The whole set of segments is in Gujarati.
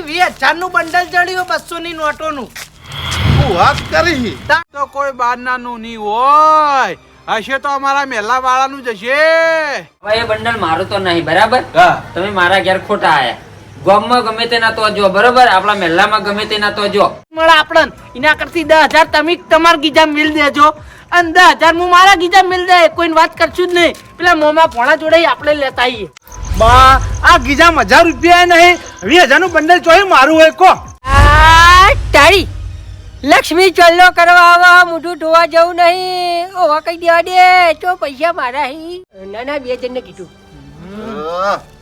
નહીં 20,000 નું બંડલ ચડ્યું 200 ની નોટો નું. હું વાત કરી તો કોઈ બારના નું નહીં હોય, હશે તો અમારા મેલા વાળા નું જ હશે. હવે એ બંડલ મારું તો નહીં, બરાબર? તમે મારા ઘેર ખોટા આયા. ગામમાં ગમે તે ના તો જો, બરોબર? આપણા મહેલામાં ગમે તે ના તો જો. મળે આપણને એના કરતી 10,000 તમે તમારા ગીજા મિલ દેજો અને 10,000 હું મારા ગીજા મિલ દે. કોઈને વાત કરશું જ નહીં. પેલા મોમાં પોણા જોડે આપણે લેતા આવીએ. બા આ ગીજા 1000 રૂપિયા નહીં, 20,000 નું બંડલ ચોય મારું હોય કો. તારી લક્ષ્મી ચલ્લો કરવા આવા, મોઢું ધોવા જવું નહીં. ઓવા કઈ દેવા દે, તો પૈસા મારા હી. ના 2 જણ ને કીધું.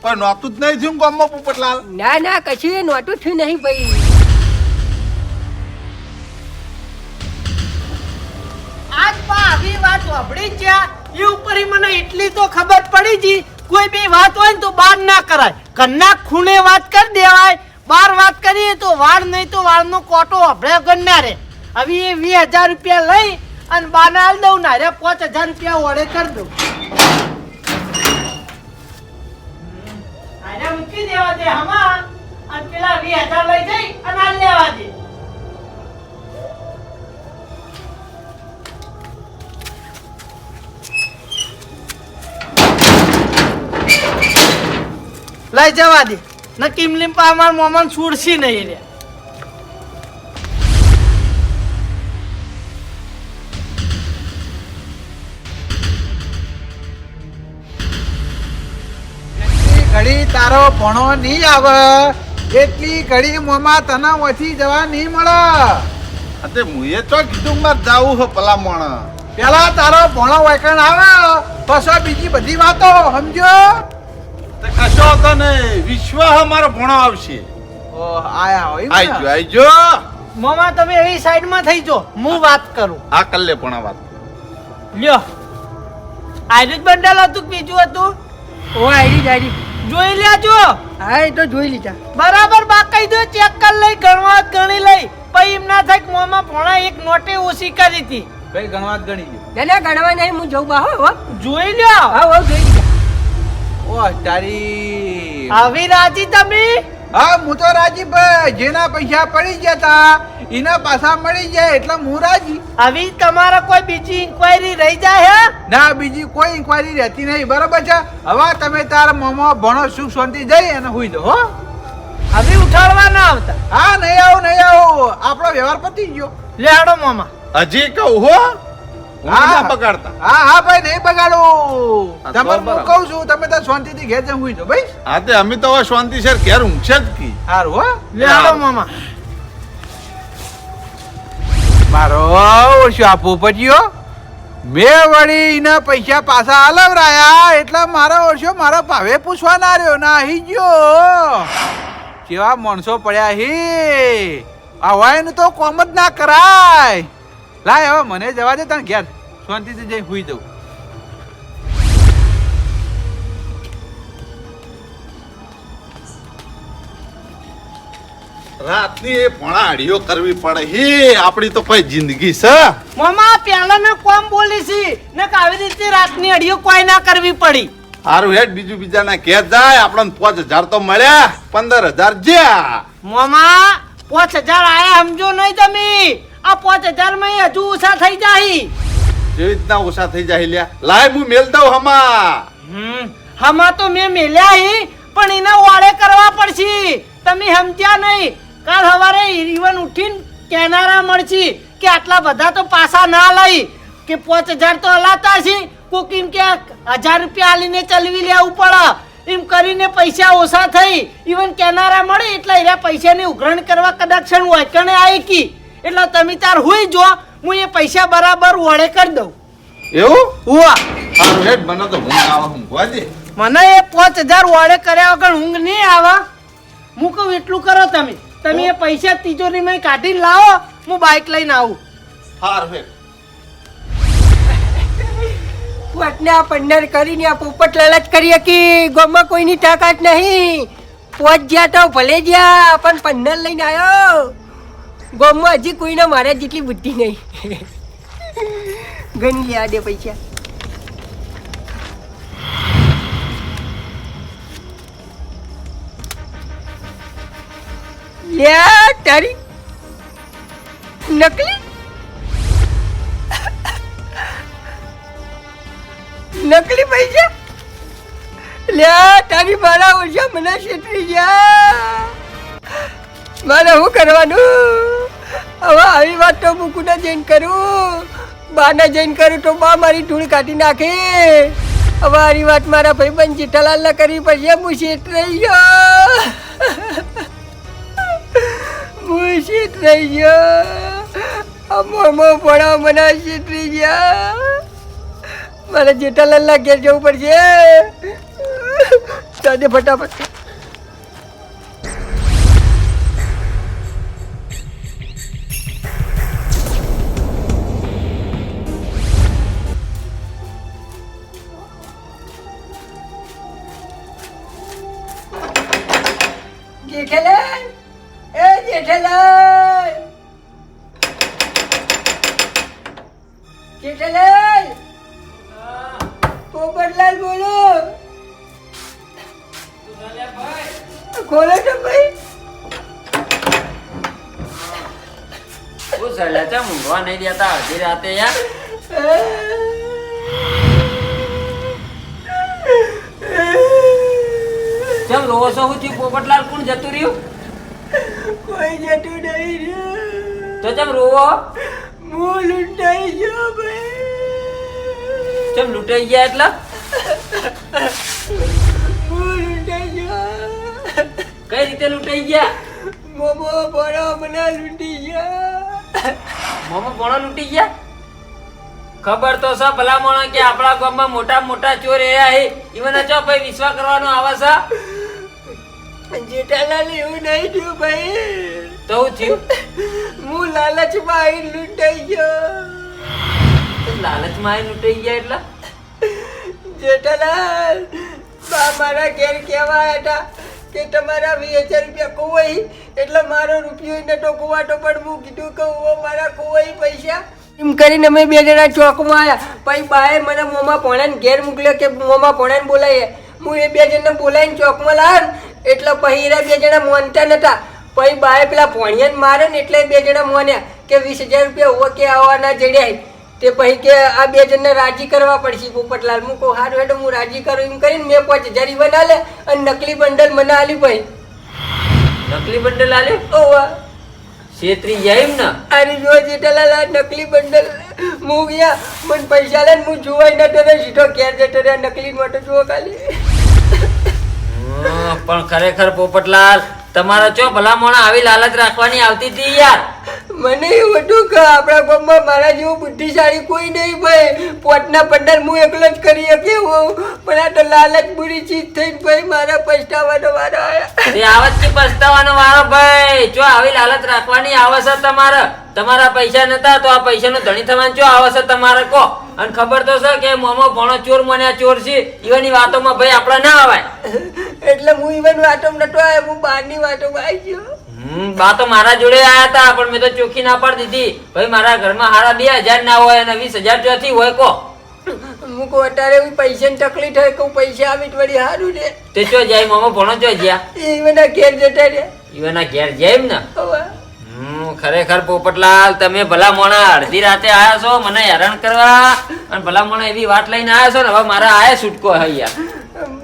પણ નહોતું જ નહીં થયું ગામમાં પોપટલાલ. ના કશું નોટું થયું નહીં ભાઈ. આજ બા આવી વાત વાપરી જ્યા એ ઉપર મને એટલી તો ખબર પડી જી, કોઈ બી વાત હોય ને તો બહાર ના કરાય. ઘરના ખૂણે વાત કરી દેવાય. બાર વાત કરીએ તો વાળ નહીં તો વાળનો કોટો આપણે ગણના રે. હવે એ 20,000 રૂપિયા લઈ અને બાને આલ દઉં ના રે 5,000 રૂપિયા ઓળે કરી દઉં. આને મૂકી દેવા દે હમા અને પેલા 20,000 લઈ જઈ અને આલ લેવા દે. લઈ જવા દે ન કિમલીમ પા અમાર મોમન છોડશી નહીં રે. ઘડી તારો ભણો નહીં આવે એટલી ઘડી મોમાં તને ઓછી જવા નહીં મળે. અતે મુએ તો કીધું માર જાવું હો ભલા મોણ. પેલા તારો ભણો વાયકણ આવે પછી બીજી બધી વાતો સમજો. તે કશો હતો ને વિશ્વ અમારો ભણો આવશે. આયા હોય આઈજો આઈજો. મોમા તમે એવી સાઈડમાં થઈ જો, હું વાત કરું. આ કલ્લે પણ વાત લ્યો આયુ જ બંડલ હતું કે બીજું હતું? ઓ આઈડી જોઈ લેજો. હા એ તો જોઈ લીધા. બરાબર બાકી દો, ચેક કરી લઈ, ગણવા ગણી લઈ. પછી એમ ના થાય કે મોમાં ભોણા એક નોટે ઓછી કરી હતી. કઈ ગણવા ગણી ગયો. ના ગણવા નહીં, હું જઉં બા. હો જોઈ લ્યો. હા જોઈ લીધા. ઓ તારી આવી રાજી તમે? હા હું તો રાજી ભાઈ. જેના પૈસા પડી ગયા તા એના પાછા મળી જાય એટલે હું રાજી. આવી તમારા કોઈ બીજી ઇન્ક્વાયરી રહી જાય હે? ના બીજી કોઈ ઇન્ક્વાયરી રહેતી નહીં. બરોબર છે. હવે તમે તારા મોમાં ભણો સુખ શાંતિ જઈ અને હુઈ દો. હો હવે ઉઠાડવા ના આવતા. હા નહીં આવું. આપણો વ્યવહાર પતી ગયો. લેડો મોમા. હજી કહું હો ના બગાડતા. હા ભાઈ નહીં બગાડું. હા, તમને હું બરાબર. કહું છું તમે તો શાંતિથી ઘેર જઈને હુઈ દો ભાઈ. હા તે અમે તો હવે શાંતિ સર ઘેર ઊંઘશે જ કી. સારું હો. લેડો મોમા. મારો ઓછો આપવો પડ્યો. મેં વળી એના પૈસા પાછા આલવરાયા એટલે મારો ઓછો મારા ભાવે પૂછવા ના રહ્યો. ના હી ગયો. કેવા માણસો પડ્યા હી. આ હોય ને તો કોમ જ ના કરાય. લાય હવે મને જવા દે તને ઘેર શાંતિથી જઈ હુઈ દઉં. રાતની એ ભણાડીઓ કરવી પડે હે. આપણી તો કોઈ જિંદગી છે. મોમા પેલા ને કોમ બોલી છે ને કે આવી રીતે રાતની અડીઓ કોઈ ના કરવી પડી. હારું હેડ બીજું બીજાના ઘેર જાય. આપણને 5,000 તો મળ્યા, 15,000 જ્યાં. મોમા 5,000 આયા સમજો નહીં તમે. આ 5,000 માં હજુ ઓછા થઈ જાય. જેવી રીતના ઓછા થઈ જાય લ્યા. લાય હું મેલ દઉં હમા. હમા તો મેં મેલ્યા હી પણ એને વાળે કરવા પડશે. તમે સમજ્યા નહીં. કાલ સવારે ઈવન ઉઠીને કેનારા મળશે કે આટલા બધા તો પાછા ના લઈ કે 5,000 તો હલાતા છે. કોક એમ કે 1,000 રૂપિયા આલીને ચલવી લેવું પડે. એમ કરીને પૈસા ઓછા થઈ. ઈવન કેનારા મળે એટલે એના પૈસાની ઉઘરાણ કરવા કદાચ હોય કણે આવી કી. એટલે તમે તાર હુઈ જો, હું એ પૈસા બરાબર વળે કરી દઉં. એવું હુઆ હારું હેડ. મને તો ઊંઘ આવે. ઊંઘવા દે. મને એ 5,000 વળે કર્યા વગર ઊંઘ નહીં આવે. હું કહું એટલું કરો તમે. તમે એ પૈસા તિજોરીમાં કાઢીને લાવો, હું બાઇક લઈને આવું. હારું હેડ. પટના પંદર કરીને આ પોપટ લાલચ કરી કે ગામમાં કોઈની તાકાત નહીં. પોચ જ્યાં તો ભલે જ્યાં પણ 15 લઈને આવ્યો. ગામમાં હજી કોઈને મારા જેટલી બુદ્ધિ નહીં. ગણી લેવા દે પૈસા. લે તારી નકલી નકલી પૈસા લે તારી મારા ઓછા મને છેતરી ગયા. મારે શું કરવાનું હવે? આવી વાત તો મૂકુને જઈને કરું, બાને જઈને કરું તો બા મારી ધૂળ કાઢી નાખે. હવે આરી વાત મારા ભાઈબંધ જેઠાલાલ ના કરી પછી હું છેતરાઈ ગયો. હું છેતરાઈ ગયો. મોમો ભણાવ મને છેતરી ગયા. મારે જેઠાલાલ ના ઘેર જવું પડશે. ચાલે ફટાફટ. જેઠાલાલ, એ જેઠાલાલ, જેઠાલાલ, પોપટલાલ બોલો. ખોલો તો ભાઈ. શું સળિયા છે? ઊંઘવા નહીં દેતા અડધી રાતે યાર. કેમ રોવો છો? શું થયું પોપટલાલ? કોણ જતું રહ્યું? કોઈ જતું નહીં રહ્યું. તો કેમ રોવો? હું લૂંટાઈ ગયો ભાઈ. કેમ લૂંટાઈ ગયા એટલે? હું લૂંટાઈ ગયો. કઈ રીતે લૂંટાઈ ગયા? મોમો બળો મને લૂંટી ગયા. મોમો પોણો લૂંટી ગયા? ખબર તો છે ભલા મોણો કે આપણા ગામમાં મોટા મોટા ચોર રહ્યા હે. ઈવન ચો ભાઈ વિશ્વાસ કરવાનો આવે છે. જેઠાલાલ એવું નહીં થયું ભાઈ. તો હું થયું? હું લાલચમાં આવીને લૂંટાઈ ગયો. લાલચમાં આવી લૂંટાઈ ગયા એટલે? જેઠાલાલ, બા મારા ઘેર કહેવા હતા કે તમારા 20,000 રૂપિયા ખોવાઈ એટલે મારો રૂપિયો નતો ખોવાતો, પણ હું કીધું કે મારા ખોવાઈ પૈસા. એમ કરીને અમે બે જણા ચોકમાં આવ્યા. પછી બાએ મને મોમાં ભોણાને ઘેર મોકલ્યો કે મોમાં ભોણાને બોલાવીએ. હું એ બે જણને બોલાવીને ચોકમાં લાવ્યો ને એટલે પછી એના બે જણા માનતા નતા. પછી બાએ પેલા ભોણિયાને મારે ને એટલે બે જણા માન્યા કે 20,000 રૂપિયા હોવા કે આવવાના જડ્યા. તે પછી કે આ બે જણને રાજી કરવા પડશે. પોપટલાલ, હું કહું હારું હેડો હું રાજી કરું. એમ કરીને મેં 5,000 બનાવે અને નકલી બંડલ મને આલી. ભાઈ નકલી બંડલ આલ્યો? ઓવા છેતરી જાય એમ ને? અરે જો જેઠાલાલ, આ નકલી બંડલ હું ગયા મને પૈસા લે હું જોવાય નતો ને સીધો ઘેર જતો રહ્યા. નકલી માટે જુઓ ખાલી. પણ ખરેખર પોપટલાલ, તમારા ચો ભલા મોણા આવી લાલચ રાખવાની આવતી હતી યાર. મને એવું હતું કે આપણા ગામમાં મારા જેવું બુદ્ધિશાળી કોઈ નહીં ભાઈ. પોટના પંદર હું એકલો જ કરી શક્યો. પણ આ તો લાલચ બુરી ચીજ થઈને ભાઈ મારા પછતાવાનો વારો આવ્યા. તે આવત કે પસ્તાવાનો વારો ભાઈ. જો આવી લાલચ રાખવાની આવે છે તમારે? તમારા પૈસા નતા તો આ પૈસાનો ધણી થવાનું ચો આવે છે તમારે? કો અને ખબર તો છે કે મોમો ભણો ચોર મને ચોર છે. ઈવાની વાતોમાં ભાઈ આપડા ના આવાય. એટલે હું ઈવન વાતોમાં નતો આવ્યો, હું બહારની વાતોમાં આવી ગયો. બા તો મારા જોડે આયા હતા પણ મેં તો ચોખ્ખી ના પાડી દીધી. ભાઈ મારા ઘરમાં હારા 2,000 ના હોય અને 20,000 ચોથી હોય. કો હું કહું અત્યારે પૈસાની તકલીફ હોય કહું પૈસા આવી જ વળી સારું ને. તે ચો જાય મોમો ભણો ચો ગયા? ઈવનના ઘેર જતા રહ્યા. ઈવાના ઘેર જાય એમ ને? હવે ખરેખર પોપટલાલ, તમે ભલા મોણા અડધી રાતે આયા છો મને હેરાન કરવા અને ભલા મોણા એવી વાત લઈને આયા છો ને હવે મારા આયા છૂટકો હે યાર.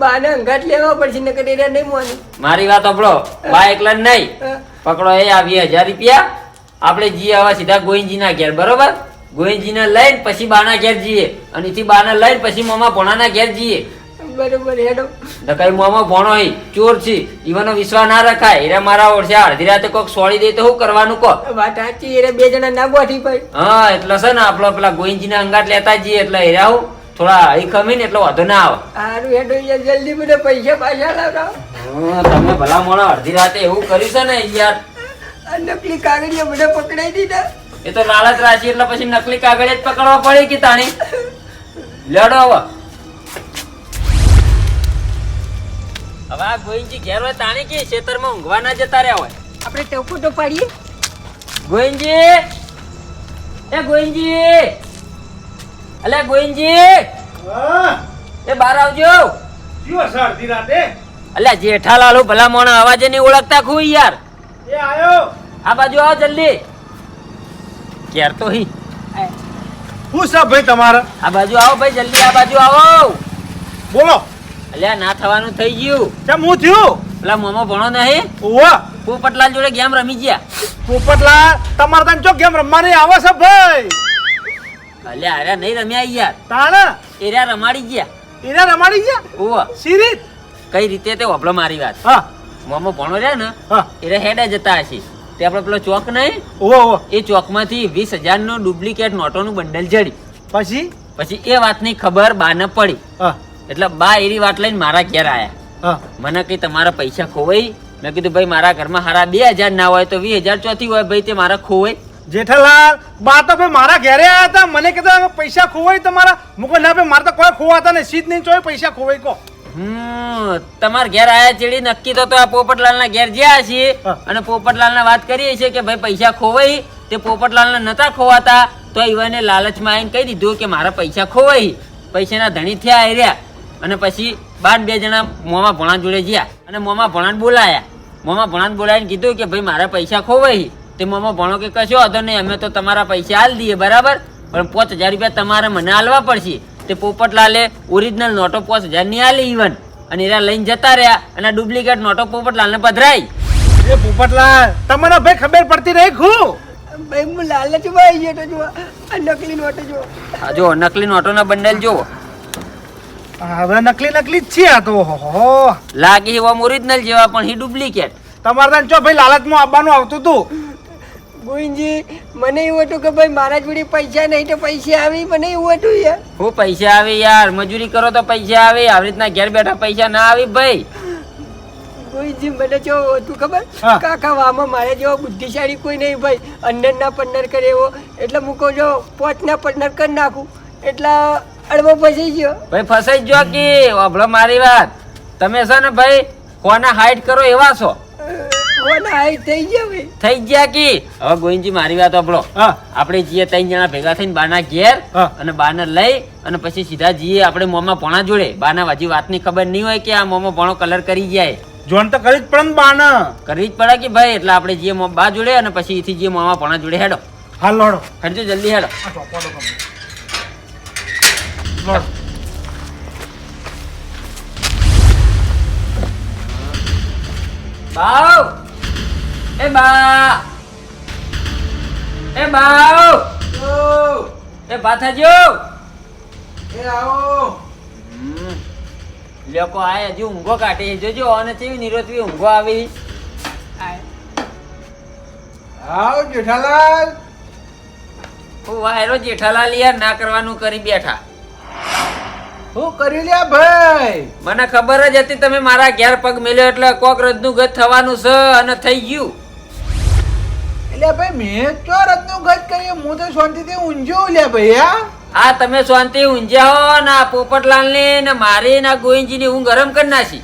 બાને અંગાટ લેવા પડશે નકર એને નહીં મોની. મારી વાત સાંભળો, બા એકલા નહીં પકડો. એ આ 20,000 રૂપિયા આપણે જઈએ હવે સીધા ગોવિંદજીના ઘેર. બરોબર? ગોવિંદજીને લઈને પછી બાના ઘેર જઈએ અને એથી બાને લઈને પછી મોમા ભોણાના ઘેર જઈએ. બરોબર હેડો. કઈ મોમો ભોણો હી ચોર છે, ઈવાનો વિશ્વાસ ના રખાય. એરા મારા ઓળશે અડધી રાતે કોક સોળી દે તો શું કરવાનું? કો વાત સાચી. એને બે જણા ના ગોઠી ભાઈ. હા એટલે છે ને આપડે પેલા ગોવિંદજીના અંગાટ લેતા જઈએ એટલે એરા હું થોડા હળી ખમીને એટલે વાંધો ના આવે. સારું હેડો યાર, જલ્દી મને પૈસા પાછા લાવડાવો. તમે ભલા મોણા અડધી રાતે એવું કર્યું છે ને યાર. આ નકલી કાગળિયા મને પકડાઈ દીધા. એ તો લાલચ રાશી એટલે પછી નકલી કાગળ જ પકડવા પડે કે તાણી. લેડો હવે આ ગોવિંદજી ઘેર હોય તાણી કે ખેતરમાં ઊંઘવા ના જતા રહ્યા હોય. આપણે ટોપો તો પાડીએ. ગોવિંદજી, એ ગોવિંદજી, અલે ગોવિંદજી, એ બહાર આવજો. જીઓ સર ધી રાતે અલ્યા જેઠાલાલ ભલા મોણા અવાજે નહીં ઓળખતા ખુઈ યાર. એ આયો. આ બાજુ આવો જલ્દી. ક્યાર તો હી. શું છે ભાઈ તમારે? આ બાજુ આવો ભાઈ, જલ્દી આ બાજુ આવો. બોલો. અલ્યા ના થવાનું થઈ ગયું. કેમ હું થયું? પેલા મોમો ભણો નહીં, ઓવા પોપટલાલ જોડે ગેમ રમી ગયા. પોપટલા તમારે તને ચો ગેમ રમવાની આવે છે ભાઈ? અલ્યા અરે નહીં રમ્યા યાર, તાણા એર્યા રમાડી ગયા. એને રમાડી ગયા ઓવા સીરીત. કઈ રીતે તે વપલો મારી વાત. હા મોમો ભણો રહ્યા ને હા એ હેડે જતા હશે, તે આપણે પેલો ચોક નહીં, ઓવા ઓવા. એ ચોકમાંથી 20,000 નું ડુપ્લિકેટ નોટોનું બંડલ જડી. પછી પછી એ વાતની ખબર બાને પડી, હા એટલે બા એરી વાત લઈને મારા ઘેર આયા. હા મને કઈ તમારા પૈસા ખોવાઈ? મેં કીધું ભાઈ મારા ઘરમાં હારા 2,000 ના હોય તો 20,000 ચોથી હોય ભાઈ, તે મારા ખોવાઈ. જેઠાલાલ બા તો ભાઈ મારા ઘરે આયા હતા, મને કીધું પૈસા ખોવાય તમારા. મુકો ના ભાઈ મારે તો કોઈ ખોવાતા નહીં, સીધ નહીં ચોય પૈસા ખોવાય કો. તમારા ઘેર આયા ચેડી નક્કી તો આ પોપટલાલના ઘેર જ્યાં છીએ હા. અને પોપટલાલને વાત કરીએ છીએ કે ભાઈ પૈસા ખોવાઈ, તે પોપટલાલને નતા ખોવાતા તો ઈવને લાલચમાં આવીને કહી દીધું કે મારા પૈસા ખોવાઈ. પૈસાના ધણી થયા આર્યા અને પછી બાર 2 જણા મોમાં ભણા જોડે ગયા અને મોમાં ભણાને બોલાયા. મોમાં ભણાને બોલાવીને કીધું કે ભાઈ મારા પૈસા ખોવાઈ. તે મોમાં ભણો કે કશો વાંધો નહીં, અમે તો તમારા પૈસા આલ દઈએ બરાબર, પણ 5,000 રૂપિયા તમારે મને આલવા પડશે. તે પોપટલાલે ઓરિજિનલ નોટો 5,000 ની આલી ઈવન, અને એરા લઈને જતા રહ્યા અને ડુપ્લિકેટ નોટો પોપટલાલને પધરાઈ. એ પોપટલાલ તમને ભાઈ ખબર પડતી રહી ખું? ભાઈ હું લાલચમાં આવી ગયો તો જો આ નકલી નોટો જો. આ જો નકલી નોટોના બંડલ જુઓ, હવે નકલી નકલી જ છે આ તો. હો લાગે એવા ઓરિજિનલ જેવા પણ એ ડુપ્લિકેટ. તમારે તને ચો ભાઈ લાલચમાં આવવાનું આવતું હતું. ગોવિંદજી મને એવું હતું કે ભાઈ મારા જોડે પૈસા નહીં તો પૈસા આવી, મને એવું હતું યાર. હું પૈસા આવે યાર, મજૂરી કરો તો પૈસા આવે, આવી રીતના ઘેર બેઠા પૈસા ના આવી ભાઈ. ગોવિંદજી મને જો હતું ખબર, હા. કાકા વામાં મારે જેવો બુદ્ધિશાળી કોઈ નહીં ભાઈ. 15 કરે એવો, એટલે હું કહું જો 5 ના 15 કરી નાખું, એટલે અડવો ફસાઈ ગયો. ભાઈ ફસાઈ જ જો કે વાભળો મારી વાત. તમે છે ને ભાઈ કોના હાઈટ કરો એવા છો, કોના હાઈટ થઈ ગયા ભાઈ. થઈ ગયા કે. હવે ગોવિંદજી મારી વાત વાપરો, હા આપણે જઈએ 3 જણા ભેગા થઈને બાના ઘેર હા. અને બાને લઈ અને પછી સીધા જઈએ આપણે મોમાં ભણા જોડે. બાના હજી વાતની ખબર નહીં હોય કે આ મોમાં ભણો કલર કરી જાય. જોન તો કરી જ પણ બાને કરવી જ પડે કે ભાઈ, એટલે આપણે જઈએ બા જોડે અને પછી અહીંથી જઈએ મોમાં ભણા જોડે. હેડો હાલ લોડો હેડજો જલ્દી હેડો. લોડો. બાવ એ બા એ બાવ એ બા થજો. એ આવો. લોકો આય હજી ઊંઘો કાઢે જોજો, અને કેવી નિરોતવી ઊંઘો આવી. આવો જેઠાલાલ. હું વાયરો જેઠાલાલ યાર ના કરવાનું કરી બેઠા. શું કરી લ્યા ભાઈ? મને ખબર જ હતી તમે મારા ઘેર પગ મેલ્યો એટલે કોક રજનું ગત થવાનું છે અને થઈ ગયું. એટલે ભાઈ મેં તો રત્નું ગજ કર્યું, હું તો શાંતિથી ઊંઝો લ્યા ભાઈ. આ તમે શાંતિ ઊંઝ્યા હો ને આ પોપટલાલ ની ને મારી ના ગોવિંદજી ની ઊંઘ ગરમ કરી નાખી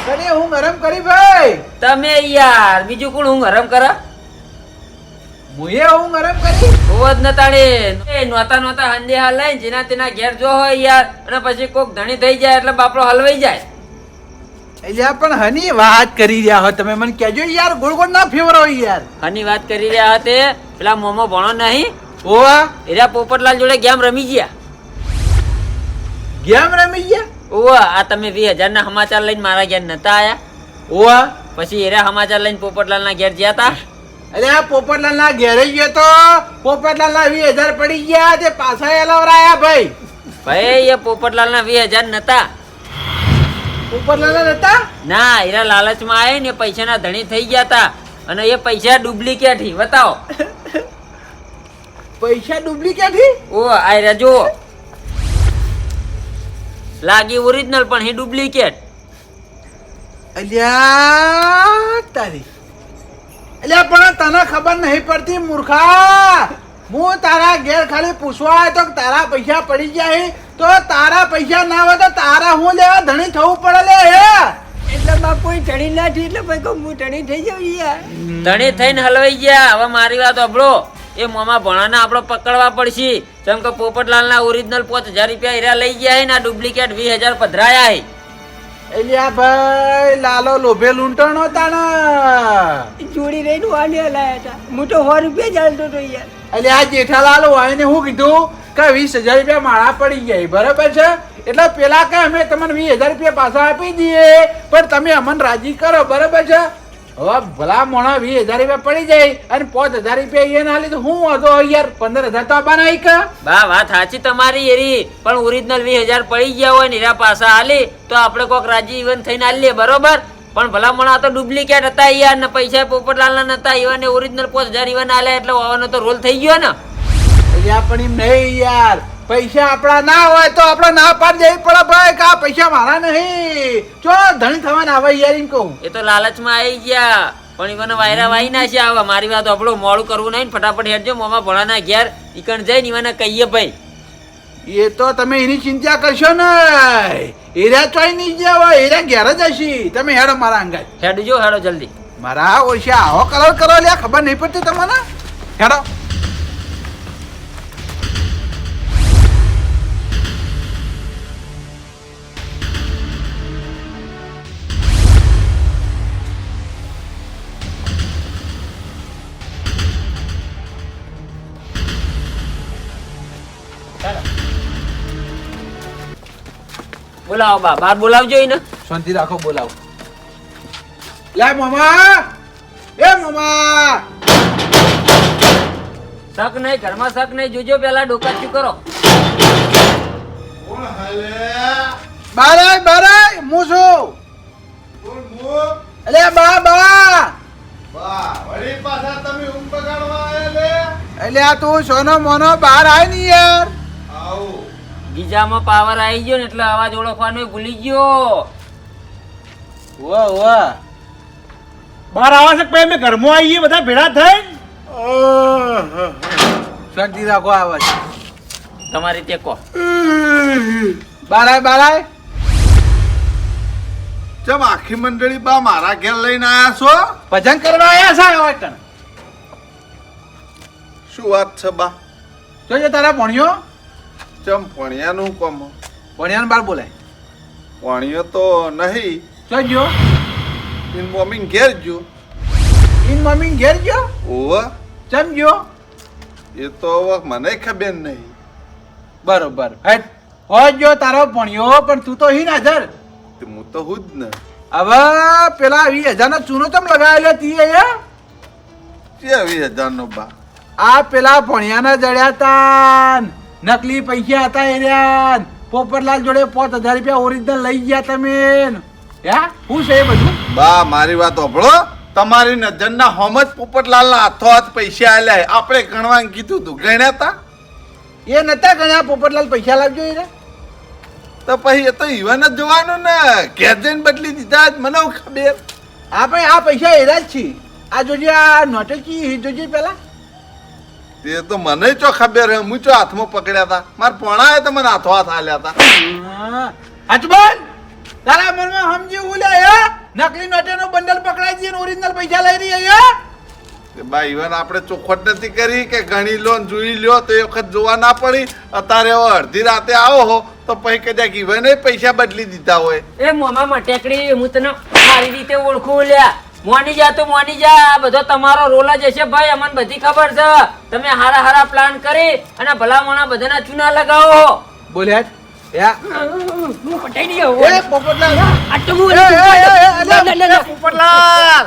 કરી હું ગરમ કરી ભાઈ. તમે યાર, બીજું કોણ ઊંઘ ગરમ કરે? મુએ હું ગરમ કરી. હોવ જ નતાડે એ નોતા નોતા હંદેહા લઈને જેના તેના ઘેર જો હોય યાર, અને પછી કોક ધણી થઈ જાય એટલે બાપડો હલવાઈ જાય. એટલે પણ હની વાત કરી રહ્યા હો તમે, મને કહેજો યાર, ગોળ ગોળ ના ફેવરો યાર. આની વાત કરી રહ્યા હતા પેલા મોમો ભણો નહીં, ઓવા એરા પોપટલાલ જોડે ગેમ રમી ગયા. ગેમ રમી ગયા. ઓવા આ તમે 20,000 ના સમાચાર લઈને મારા ઘેર નતા આયા, ઓવા પછી એરા સમાચાર લઈને પોપટલાલ ના ઘેર ગયા તા. અરે આ પોપટલાલ ના ઘેરે ગયો તો પોપટલાલ ના 20,000 પડી ગયા, તે પાછા એલવરાયા ભાઈ. ભાઈ એ પોપટલાલ ના 20,000 નતા. પોપટલાલ હતા ના, એરા લાલચમાં આવીને ને પૈસાના ધણી થઈ ગયા તા, અને એ પૈસા ડુપ્લિકેટ હી. બતાવો. પૈસા ડુપ્લિકેટ હી. ઓ આયરા જુઓ, લાગી ઓરિજિનલ પણ હી ડુપ્લિકેટ. અલ્યા તારી, અલ્યા પણ તને ખબર નહીં પડતી મૂર્ખા. હું તારા ઘેર ખાલી પૂછવા આવ્યો તો કે તારા પૈસા પડી ગયા હે, તો તારા પૈસા ના હોય તો તારા હું લેવા ધણી થવું પડે લે હે. એટલે માં કોઈ ધણી ના થઈ, એટલે ભાઈ કહું હું ધણી થઈ જાઉં યાર. ધણી થઈને હલવાઈ ગયા. હવે મારી વાત સાંભળો, એ મોમાં ભણાને આપણે પકડવા પડશે. જેમ કે પોપટલાલ ના ઓરિજિનલ 5,000 રૂપિયા હીરા લઈ ગયા હે ને આ ડુપ્લિકેટ 20,000 પધરાયા હે. એલિયા ભાઈ લાલો લોભે લૂંટણો તાણા જોડી રહીને વાને લાયા હતા હું તો 100 રૂપિયા ચાલતો હતો યાર. એટલે આ જેઠાલાલ હોય ને હું કીધું કે 20,000 રૂપિયા માળા પડી જાય બરાબર છે એટલે પેલા કે અમે તમને 20,000 રૂપિયા પાછા આપી દઈએ પણ તમે અમને રાજી કરો બરાબર છે હવે ભલા મોણા 20,000 રૂપિયા પડી જાય અને 5,000 રૂપિયા એ ના લીધું હું હતો યાર 15,000 તો આપવાના આવી કે બા વાત સાચી તમારી એરી પણ ઓરિજિનલ 20,000 પડી ગયા હોય ને એના પાછા હાલી તો આપણે કોક રાજી ઇવન થઈને હાલીએ બરોબર પણ ભલા મોણા તો ડુપ્લિકેટ હતા યાર ને પૈસા પોપટલાલ ના નતા ઈવન ઓરિજિનલ 5,000 ઈવન આલે એટલે હોવાનો તો રોલ થઈ ગયો ને એટલે પણ એમ નહીં યાર પૈસા આપણા ના હોય તો આપણે ના પાડી દેવી પડે ભાઈ કે આ પૈસા મારા નહીં ચો ધણી થવાના આવે યાર એમ કહું એ તો લાલચમાં આવી ગયા પણ ઈવન વાયરા વાઈ ના છે આવા મારી વાત આપણું મોડું કરવું નહીં ને ફટાફટ હેડજો મોમાં ભણાના ઘેર ઈકણ જઈને ઈવન કહીએ ભાઈ એ તો તમે એની ચિંતા કરશો ને એરા ચોઈ નહીં ગયા હોય એરા ઘેર જ હશી તમે હેડો મારા અંગાત હેડજો હેડો જલ્દી મારા ઓછા આવો કલર કરો લ્યા ખબર નહીં પડતી તમને હેડો બોલાવો બા બાર બોલાવજો એને શાંતિ રાખો બોલાવો લે મામા એ મામા શક નહીં ઘરમાં શક નહીં જોજો પેલા ડોકાચ્યું કરો કોણ હાલે બારાય બારાય હું છું કોણ મુક અલે બા બા બા વળી પાછા તમે ઊંઘ બગાડવા આયા લે એટલે આ તું સોનો મોનો બહાર આય ની યાર આવો ગીજામાં પાવર આવી ગયો ને એટલે અવાજ ઓળખવાનો ભૂલી ગયો વાહ વાહ બહાર આવા છે પછી અમે ઘરમાં આવીએ બધા ભેળા થઈ શાંતિ રાખો આવાજ તમારી ટેકો બારાય બારાય ચમ આખી મંડળી બા મારા ઘેર લઈને આયા છો ભજન કરવા આયા છે હવે તને શું વાત છે બા જોજે તારા ભણ્યો ચમ ભણિયાનું કોમ ભણ્યાને બાર બોલાય ભણ્યો તો નહીં જોજો ઇન મમ્મી ઘેર જો ઇન મમ્મી ઘેર ગયો ઓવ ચમ ગયો એ તો હવે મને ખબર નહીં બરોબર હેટ હોય જો તારો ભણ્યો પણ તું તો હી હાજર તે હું તો હું જ ને હવે પેલા 20,000 નો ચૂનો ચમ લગાવેલો તી અહીંયા 20,000 નો બા આ પેલા ભણ્યાના જડ્યા તા નકલી પૈસા હતા એરિયા પોપટલાલ જોડે 5,000 રૂપિયા ઓરિજિનલ લઈ ગયા તમે હે શું છે એ બધું બા મારી વાત સાંભળો તમારી નજરના હોમ જ પોપટલાલના હાથો હાથ પૈસા આલ્યા આપણે ગણવાનું કીધું તું ગણ્યા તા એ નતા ગણ્યા પોપટલાલ પૈસા લાવજો એને તો પછી એ તો ઈવન જ જોવાનું ને ઘેર જઈને બદલી દીધા જ મને હું ખબર આપણે આ પૈસા એરા જ છે આ જોજે આ નોટકી જોજે પેલા તે તો મને ચો ખબર હે હું ચો હાથમાં પકડ્યા હતા મારા પોણાએ તો મને હાથો હાથ આલ્યા હતા અચબન તારા મનમાં સમજી ઉલ્યા નકલી નોટોનો બંડલ પકડાઈ દઈએ ઓરિજિનલ પૈસા લઈ રહી હે તે બા ઈવન આપણે ચોખવટ નથી કરી કે ગણી લો ને જોઈ લ્યો તો એ વખત જોવા ના પડી અત્યારે હવે અડધી રાતે આવો હો તો પછી કદાચ ઈવન પૈસા બદલી દીધા હોય એ મોમાં મટેકડી હું તને સારી રીતે ઓળખું લ્યા મોની જા તો મોની જા આ બધો તમારો રોલ જ હશે ભાઈ અમને બધી ખબર છે તમે હારા હારા પ્લાન કરી અને ભલા મોણા બધાના ચૂના લગાવો બોલ્યા યા હું પટાઈ દઉં એ પોપટલાલ આ તો હું પોપટલાલ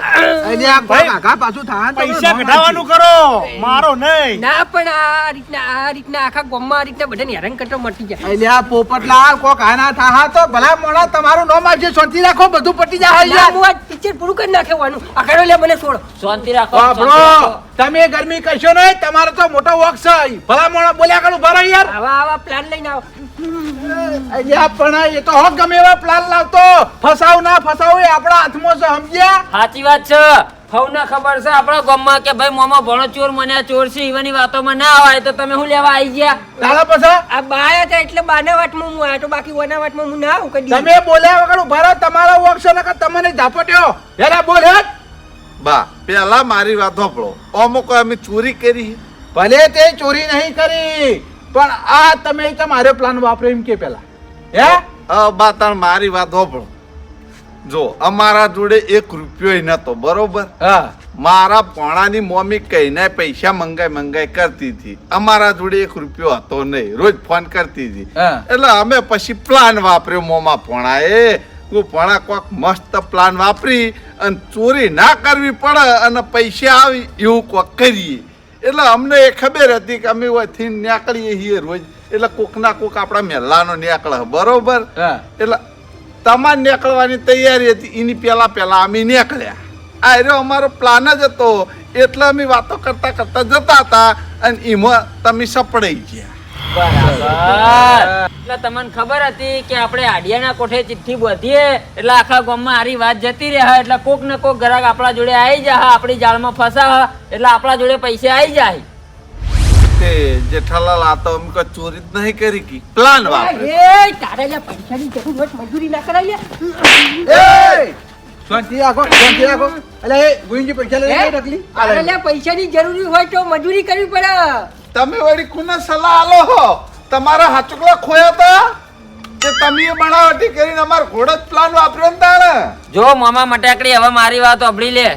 અરે આ કાકા પાછું થાય પૈસા કઢાવવાનું કરો મારો નહીં ના પણ આ રીતના આખા ગામમાં આ રીતના બધાને હેરાન કરતો મટી જાય એટલે આ પોપટલાલ કોક આના થાહા તો ભલા મોણા તમારું નામ આવશે શાંતિ રાખો બધું પટી જાય ના, હું આ પિક્ચર પૂરું કરી નાખવાનું આ કરો લે મને છોડો શાંતિ રાખો બાપરો શાંતિ રાખો. તમે ગરમી કરશો નહીં તમારો તો મોટો વોક છે ભલા મોણા બોલ્યા કરું ભરા યાર આવા પ્લાન લઈને આવો અલ્યા પણ એ તો હક ગમે એવા પ્લાન લાવતો ફસાવ ના ફસાવ એ આપણા હાથમાં છે સમજ્યા સાચી વાત છે હવને ખબર છે આપણા ગામમાં કે ભાઈ મોમાં ભણો ચોર મને ચોર છે એવાની વાતોમાં ના આવે તો તમે શું લેવા આવી ગયા તારા પછી આ બાયા હતા એટલે બાના વાટમાં હું આવ્યો તો બાકી વના વાટમાં હું ના આવું કદી તમે બોલ્યા વગર ભરા તમારો વોક છે ને તમને ઝાપટ્યો યાર બોલ હેટ બા પેલા મારી વાત સાંભળો અમુક અમે ચોરી કરી ભલે તે ચોરી નહીં કરી પણ આ તમે તમારો પ્લાન વાપરો એમ કે પેલા હે બા તાર મારી વાત સાંભળો જો અમારા જોડે 1 રૂપિયો નતો, બરોબર? હા મારા પોણાની મમ્મી કહીને પૈસા મંગાઈ કરતી હતી. અમારા જોડે 1 રૂપિયો હતો નહીં, રોજ ફોન કરતી હતી. હા. એટલે અમે પછી પ્લાન વાપર્યો મોમાં પોણાએ. હું પોણા કોક મસ્ત પ્લાન વાપરી અને ચોરી ના કરવી પડે અને પૈસા આવી એવું કોક કરીએ. એટલે અમને એ ખબર હતી કે અમે ઓથી નીકળીએ છીએ રોજ, એટલે કોક ના કોક આપણા મહેલાનો નીકળે, બરોબર? હા. એટલે તમારે નીકળવાની તૈયારી હતી, એની પહેલા અમે નીકળ્યા. આ રહ્યો અમારો પ્લાન જ હતો. એટલે અમે વાતો કરતા જતા હતા અને એમાં તમે સપડાઈ ગયા. બરાબર. એટલે તમને ખબર હતી કે આપણે આડિયાના કોઠે ચિઠ્ઠી બોધીએ એટલે આખા ગામમાં આરી વાત જતી રહે, એટલે કોક ને કોક ગ્રાહક આપણા જોડે આવી જાય, આપણી જાળમાં ફસાવે એટલે આપણા જોડે પૈસા આવી જાય. તે જેઠાલાલ આ તો અમે કોઈ ચોરી જ નહીં કરી કી, પ્લાન વાપરે. એ તારે લ્યા પૈસાની જરૂર હોય તો મજૂરી ના કરાય એ શાંતિ રાખો, શાંતિ રાખો. એટલે એ ગોવિંદજી પૈસા લઈ લ્યા. નકલી તારે લ્યા પૈસાની જરૂરી હોય તો મજૂરી કરવી પડે. તમે વળી કોને સલાહ આલો હો? તમારા હાચુકલા ખોયા હતા કે તમે એ બનાવટી કરીને અમાર ઘોડો જ પ્લાન વાપર્યો ને તાણે? જો મામા મટાકડી હવે મારી વાત સાંભળી લે.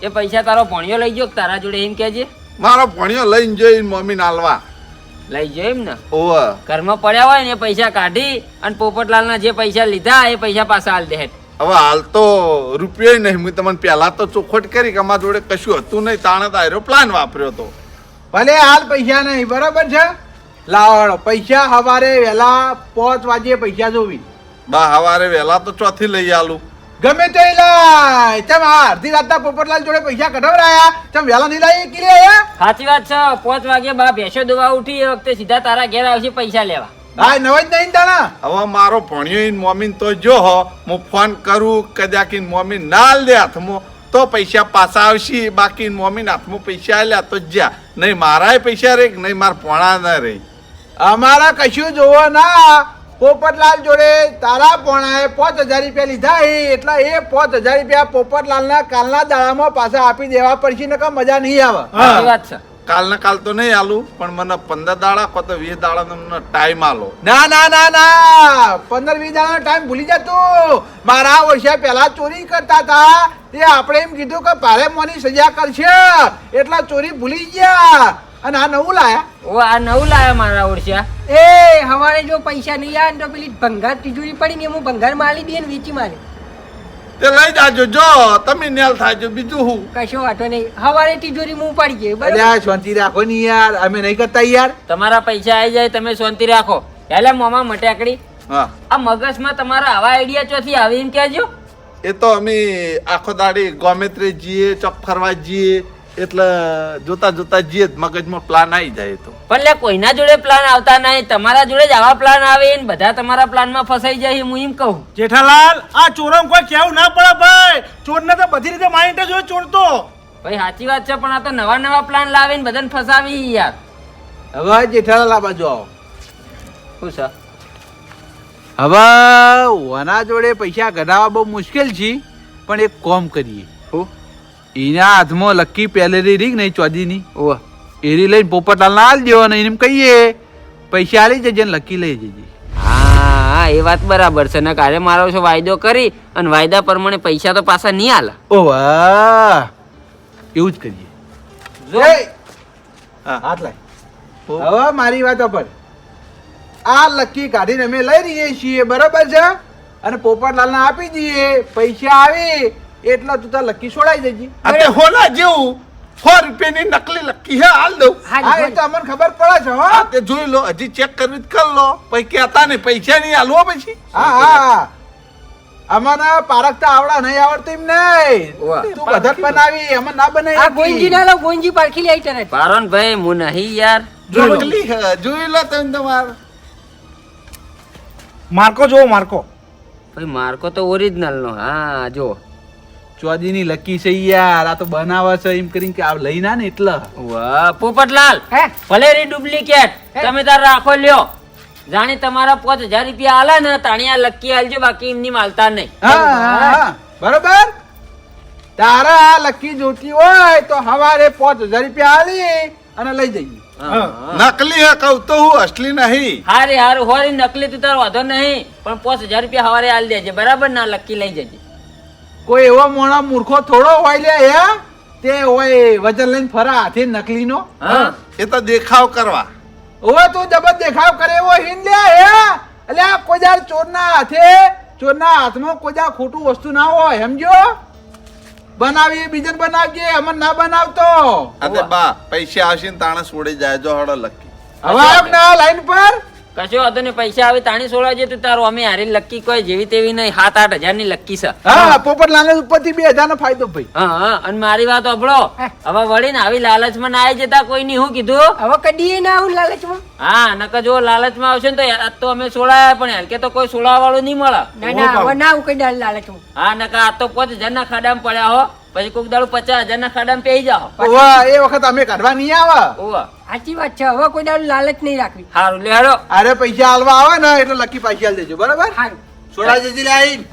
એ પૈસા તારો ભણ્યો લઈ ગયો કે તારા જોડે એમ કહેજે. મારો ભણ્યો લઈને જઈને મમ્મી નાલવા. લઈ ગયો એમ ને? ઓવે. ઘરમાં પડ્યા હોય ને એ પૈસા કાઢી અને પોપટલાલના જે પૈસા લીધા એ પૈસા પાછા હાલ દે. હવે હાલ તો રૂપિયો નહીં. હું તમને પહેલા તો ચોખવટ કરી કે અમારા જોડે કશું હતું નહીં, તાણે તો આયરો પ્લાન વાપર્યો તો. ભલે હાલ પૈસા નહીં, બરોબર છે? લાવો પૈસા સવારે વહેલા 5 વાગે પૈસા જોવી. બા હવારે વહેલા તો ચોથી લઈ આલું. ગમે તે લાય. ચમ આ અડધી રાતના પોપટલાલ જોડે પૈસા કઢાવરાયા, ચમ વહેલા નહીં લાવી કે લે? સાચી વાત છે. 5 વાગે બા ભેંસો દોવા ઉઠી એ વખતે સીધા તારા ઘેર આવશે પૈસા લેવા. હા નવાજ નહીં તાણા. હવે મારો ભણ્યો ઈન મમ્મી તો જો હો, હું ફોન કરું કદાચ ઈન મમ્મી ના લે હાથમાં તો પૈસા પાછા આવશે. બાકી ઈન મમ્મી હાથમાં પૈસા આલ્યા તો જ્યાં નહીં મારાય પૈસા રે નહીં મારા પોણા ના રહી. અમારા કશું જોવો ના. પોપટલાલ જોડે તારા પોણાએ 5000 રૂપિયા લીધા હે, એટલે એ 5000 રૂપિયા પોપટલાલના કાલના દાડામાં પાછા આપી દેવા પડશે, નકર મજા નહીં આવે. સાચી વાત છે. કાલના કાલ તો નહીં આલું, પણ મને 15 દાડા કો તો 20 દાડા મને ટાઈમ આલો. ના ના ના ના 15-20 દાડાનો ટાઈમ ભૂલી જતું. મારા વર્ષે પહેલા ચોરી કરતા હતા તે આપણે એમ કીધું કે ભારે મોની સજા કરશે એટલે ચોરી ભૂલી ગયા અને આ નવું લાયા. ઓ આ નવું લાયા મારા ઓળખ્યા. એ હવારે જો પૈસા નહીં આવે ને તો પેલી ભંગાર તિજોરી પડી ને હું ભંગાર માલી દે ને વેચી મારે. તે લઈ જાજો, જો તમે નેલ થાજો, બીજું હું. કશો વાંધો નહીં. હવારે તિજોરી હું ઉપાડી ગઈ બરાબર. અલ્યા શાંતિ રાખો ની યાર, અમે નહીં કરતા યાર. તમારા પૈસા આવી જાય તમે શાંતિ રાખો. એટલે મોમાં મટાકડી હા, આ મગજમાં તમારા આવા આઈડિયા ચોથી આવી એમ કહેજો. એ તો અમે આખો દાડી ગોમેત્રે જઈએ, ચોક ફરવા જઈએ એટલે જોતા જોતા જઈએ મગજમાં પ્લાન આવી જાય. તો પણ લે કોઈના જોડે પ્લાન આવતા નહીં, તમારા જોડે જ આવા પ્લાન આવે ને બધા તમારા પ્લાનમાં ફસાઈ જાય. હું એમ કહું જેઠાલાલ આ ચોરોમ કોઈ કેવું ના પડે ભાઈ. ચોરને તો બધી રીતે માઇન્ડ જ હોય ચોર તો. ભાઈ સાચી વાત છે, પણ આ તો નવા નવા પ્લાન લાવીને બધાને ફસાવી યાર. હવે જેઠાલાલ આ બાજુ આવો. શું છે? હવે ઓના જોડે પૈસા કઢાવવા બહુ મુશ્કેલ છે, પણ એક કોમ કરીએ. હું એના હાથમાં લકી પેલેરી રીંગ નહીં ચોદીની, ઓહ એરી લઈને પોપટલાલ ના હાલ દેવો અને એને કહીએ પૈસા આલી જજે ને લકી લઈ જજે. હા એ વાત બરાબર છે. ને કાલે મારો છો વાયદો કરી અને વાયદા પ્રમાણે પૈસા તો પાછા નહીં આલે. ઓ વાહ, એવું જ કરીએ. જો એ, હા. હાથ લાય. હવે મારી વાત પર આ લકી કાઢીને અમે લઈ રહીએ છીએ, બરાબર છે? અને પોપટલાલને આપી દઈએ. પૈસા આવે એટલે તું તાર લકી છોડાઈ દેજે. આ તે હોના જેવું 100 રૂપિયાની નકલી લકી હે, હાલ દઉં. હા એ તો અમને ખબર પડે છે હો. હા, તે જોઈ લો, હજી ચેક કરવી જ કર લો. પછી કહેતા નહીં પૈસા નહીં આલવો પછી. હા હા અમને પારખતા આવડા નહીં આવડતું એમ નહીં. વાહ. તું બધત બનાવી અમે ના આ ગોંજી બનાવી. ના લો ગોંજી પારખી લઈ તરત. પારોન ભાઈ હું નહીં યાર. નકલી હે, જોઈ લો તમે તમારે. માર્કો જોવો માર્કો. ભાઈ માર્કો તો ઓરિજિનલ નો. હા જો ચોદીની લકી છે યાર, આ તો બનાવે છે એમ કરીને કે આ લઈ ના ને એટલે. વાહ પોપટલાલ હે ભલેરી ડુપ્લિકેટ તમે તાર રાખો લ્યો. જાણે તમારા 5000 રૂપિયા આલે ને તાણી આ લકી આલજો, બાકી એમની માલતા નહીં. હા હા બરોબર. તારા આ લકી જોતી હોય તો હવારે 5000 રૂપિયા આલી અને લઈ જઈએ. નકલી હે કહું તો હું, અસલી નહીં. હારે હારું હોરી નકલી તું તાર વાંધો નહીં, પણ 5000 રૂપિયા હવારે આલ દેજે બરાબર. ના લકી લઈ જજે. કોઈ એવો મોણા મૂર્ખો થોડો હોય લે હે તે હોય વજન લઈને ફરા હાથે નકલીનો હા એ તો દેખાવ કરવા. ઓવે તું જબર દેખાવ કરે એવો હિન લે હે એટલે કોજાર ચોરના હાથે ચોરના હાથમાં કોજા ખોટું વસ્તુ ના હોય સમજો બનાવીએ બીજન બનાવજે અમન ના બનાવતો અને બા પૈસા આવશે ને તાણે છોડી જાય જો હળો લકી. હવે આવ્યો કે ના લાઈન પર કશો વાંધો નહીં પૈસા આવે તાણી સોળાજે તું તારું અમે હારી લક્કી કોઈ જેવી તેવી નહીં 7-8 હજારની લક્કી છે હા પોપટલાલ ઉપરથી 2000 નો ફાયદો ભાઈ હા હા અને મારી વાત સાંભળો હવે વળીને આવી લાલચમાં ના આવી જતા કોઈ નહીં હું કીધું હવે કદીએ ના આવું લાલચમાં હા નકર જો લાલચમાં આવશે ને તો આજ તો અમે સોળાયા પણ હલકે તો કોઈ સોળા વાળું નહીં મળે ના ના હવે ના આવું કદી લાલચમાં હા નકર આ તો 5000 ના ખાડામાં પડ્યા હો પછી કોક દાડું 50000 ના ખાડામાં પેઈ જાઓ ઓવા એ વખત અમે કાઢવા નહીં આવે ઓવા સાચી વાત છે હવે કોઈ દાડો લાલચ નહીં રાખવી હારું લે હાલો અરે પૈસા હાલવા આવે ને એટલે લકી પૈસા આલ દેજો બરાબર સારું છોડા જજે લાઈન